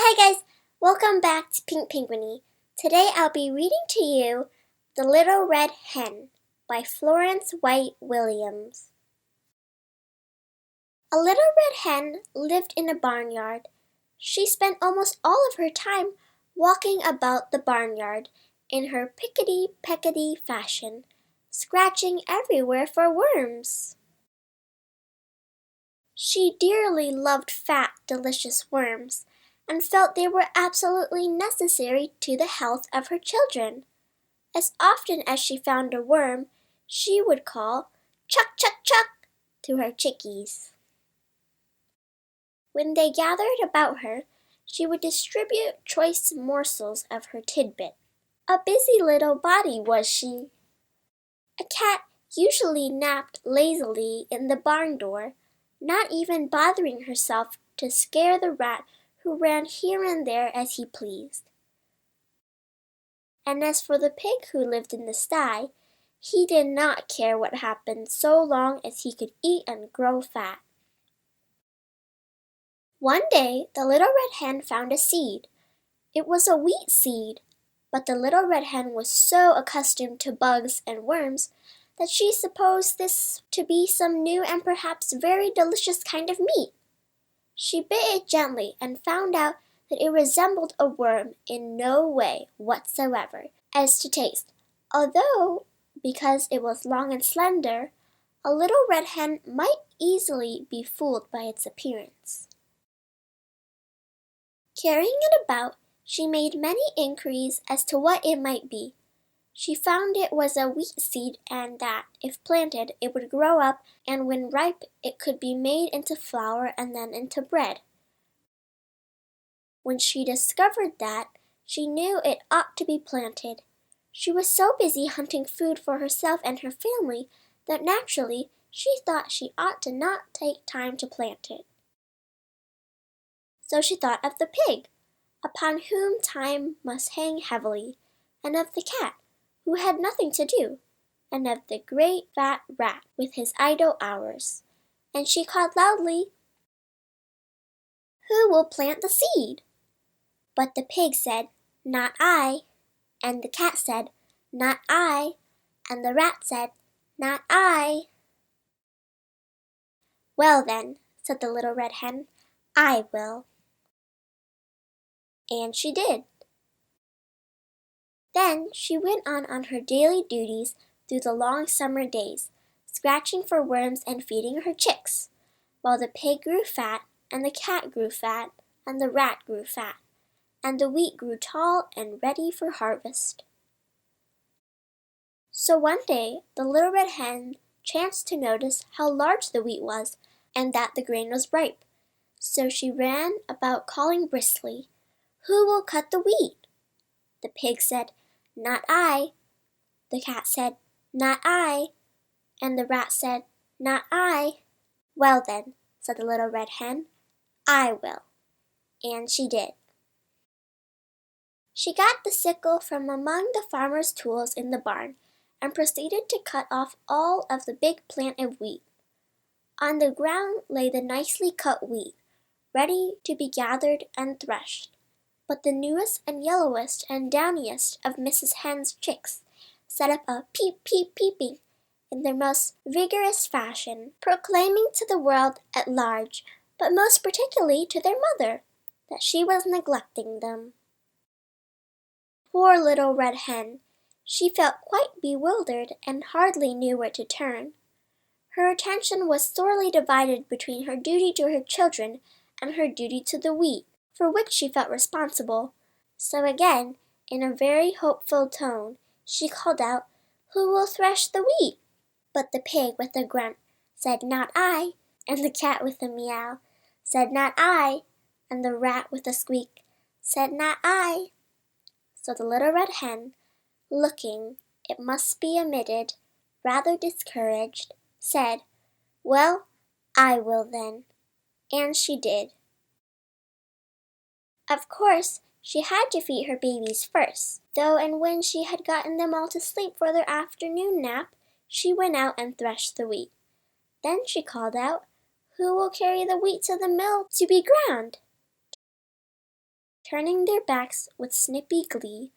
Hi guys, welcome back to Pink Penguiny. Today I'll be reading to you The Little Red Hen by Florence White Williams. A little red hen lived in a barnyard. She spent almost all of her time walking about the barnyard in her picketty-pecketty fashion, scratching everywhere for worms. She dearly loved fat, delicious worms, and felt they were absolutely necessary to the health of her children. As often as she found a worm, she would call, "Chuck, chuck, chuck," to her chickies. When they gathered about her, she would distribute choice morsels of her tid-bit. A busy little body was she. A cat usually napped lazily in the barn door, not even bothering herself to scare the rat who ran here and there as he pleased. And as for the pig who lived in the sty, he did not care what happened so long as he could eat and grow fat. One day the little red hen found a seed. It was a wheat seed, but the little red hen was so accustomed to bugs and worms that she supposed this to be some new and perhaps very delicious kind of meat. She bit it gently and found out that it resembled a worm in no way whatsoever as to taste, although, because it was long and slender, a little red hen might easily be fooled by its appearance. Carrying it about, she made many inquiries as to what it might be. She found it was a wheat seed and that, if planted, it would grow up and when ripe it could be made into flour and then into bread. When she discovered that, she knew it ought to be planted. She was so busy hunting food for herself and her family that naturally she thought she ought to not take time to plant it. So she thought of the pig, upon whom time must hang heavily, and of the cat, who had nothing to do, and of the great fat rat with his idle hours. And she called loudly, "Who will plant the seed?" But the pig said, "Not I," and the cat said, "Not I," and the rat said, "Not I." "Well then," said the little red hen, "I will." And she did. Then she went on her daily duties through the long summer days, scratching for worms and feeding her chicks, while the pig grew fat, and the cat grew fat, and the rat grew fat, and the wheat grew tall and ready for harvest. So one day the little red hen chanced to notice how large the wheat was, and that the grain was ripe. So she ran about calling briskly, "Who will cut the wheat?" The pig said, "Not I." The cat said, "Not I." And the rat said, "Not I." "Well then," said the little red hen, "I will." And she did. She got the sickle from among the farmer's tools in the barn and proceeded to cut off all of the big plant of wheat. On the ground lay the nicely cut wheat, ready to be gathered and threshed. But the newest and yellowest and downiest of Mrs. Hen's chicks set up a peep, peep, peeping in their most vigorous fashion, proclaiming to the world at large, but most particularly to their mother, that she was neglecting them. Poor little red hen! She felt quite bewildered and hardly knew where to turn. Her attention was sorely divided between her duty to her children and her duty to the wheat, for which she felt responsible. So again, in a very hopeful tone, she called out, "Who will thresh the wheat?" But the pig with a grunt said, "Not I," and the cat with a meow said, "Not I," and the rat with a squeak said, "Not I." So the little red hen, looking, it must be admitted, rather discouraged, said, "Well, I will then." And she did. Of course, she had to feed her babies first, though, and when she had gotten them all to sleep for their afternoon nap, she went out and threshed the wheat. Then she called out, "Who will carry the wheat to the mill to be ground?" Turning their backs with snippy glee,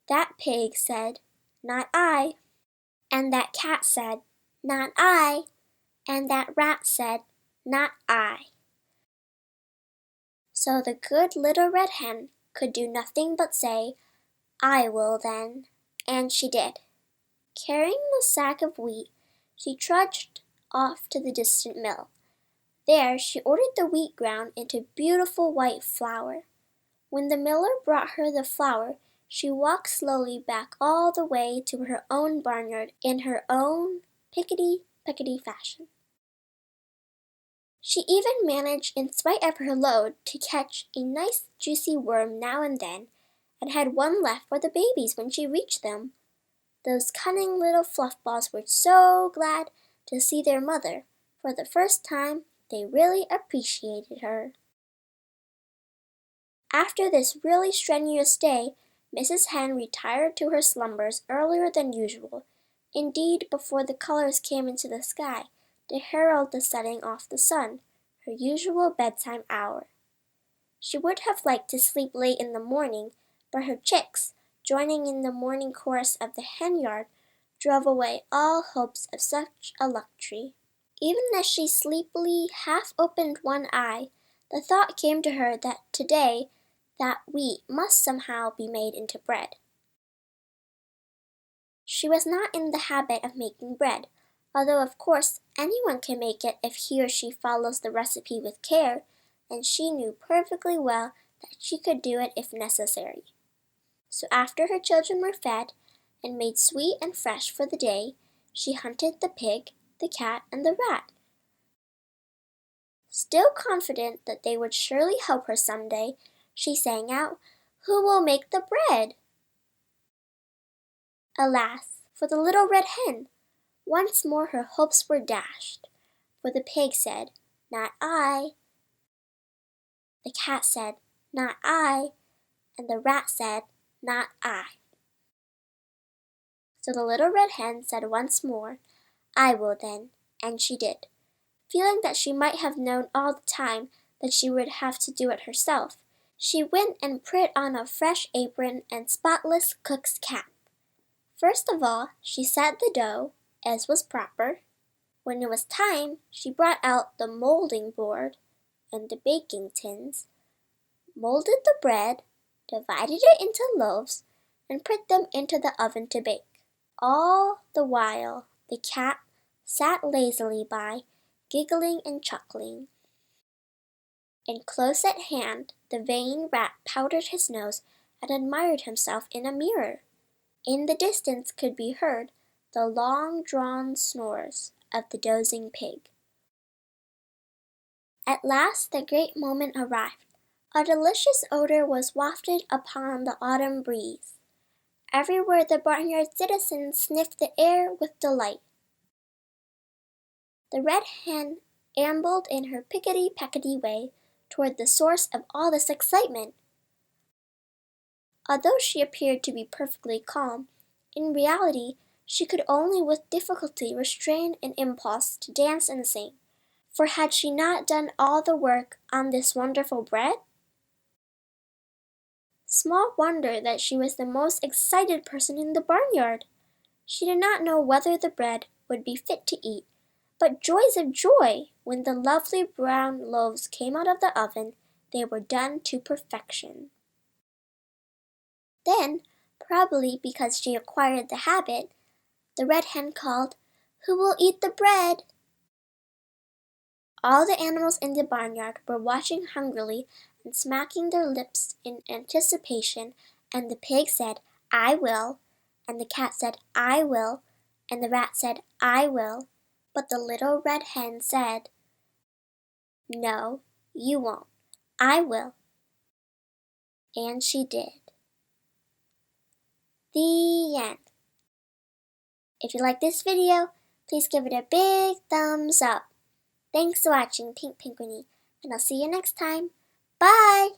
that pig said, "Not I." And that cat said, "Not I." And that rat said, "Not I." So the good little red hen could do nothing but say, "I will then." And she did. Carrying the sack of wheat, she trudged off to the distant mill. There she ordered the wheat ground into beautiful white flour. When the miller brought her the flour, she walked slowly back all the way to her own barnyard in her own picketty-pecketty fashion. She even managed, in spite of her load, to catch a nice juicy worm now and then, and had one left for the babies when she reached them. Those cunning little fluff balls were so glad to see their mother. For the first time, they really appreciated her. After this really strenuous day, Mrs. Hen retired to her slumbers earlier than usual, indeed before the colors came into the sky to herald the setting of the sun, her usual bedtime hour. She would have liked to sleep late in the morning, but her chicks, joining in the morning chorus of the hen yard, drove away all hopes of such a luxury. Even as she sleepily half opened one eye, the thought came to her that today that wheat must somehow be made into bread. She was not in the habit of making bread, although of course anyone can make it if he or she follows the recipe with care, and she knew perfectly well that she could do it if necessary. So after her children were fed and made sweet and fresh for the day, she hunted the pig, the cat, and the rat. Still confident that they would surely help her some day, she sang out, "Who will make the bread?" Alas, for the little red hen! Once more her hopes were dashed, for the pig said, "Not I." The cat said, "Not I." And the rat said, "Not I." So the little red hen said once more, "I will then," and she did. Feeling that she might have known all the time that she would have to do it herself, she went and put on a fresh apron and spotless cook's cap. First of all, she set the dough, as was proper. When it was time, she brought out the molding board and the baking tins, molded the bread, divided it into loaves, and put them into the oven to bake. All the while, the cat sat lazily by, giggling and chuckling. And close at hand, the vain rat powdered his nose and admired himself in a mirror. In the distance could be heard the long-drawn snores of the dozing pig. At last the great moment arrived. A delicious odor was wafted upon the autumn breeze. Everywhere the barnyard citizens sniffed the air with delight. The red hen ambled in her picketty-pecketty way toward the source of all this excitement. Although she appeared to be perfectly calm, in reality she could only with difficulty restrain an impulse to dance and sing, for had she not done all the work on this wonderful bread? Small wonder that she was the most excited person in the barnyard. She did not know whether the bread would be fit to eat, but joys of joy! When the lovely brown loaves came out of the oven, they were done to perfection. Then, probably because she acquired the habit, the red hen called, "Who will eat the bread?" All the animals in the barnyard were watching hungrily and smacking their lips in anticipation, and the pig said, "I will," and the cat said, "I will," and the rat said, "I will," but the little red hen said, "No, you won't. I will." And she did. The end. If you like this video, please give it a big thumbs up. Thanks for watching, Pink Pinkwinny, and I'll see you next time. Bye!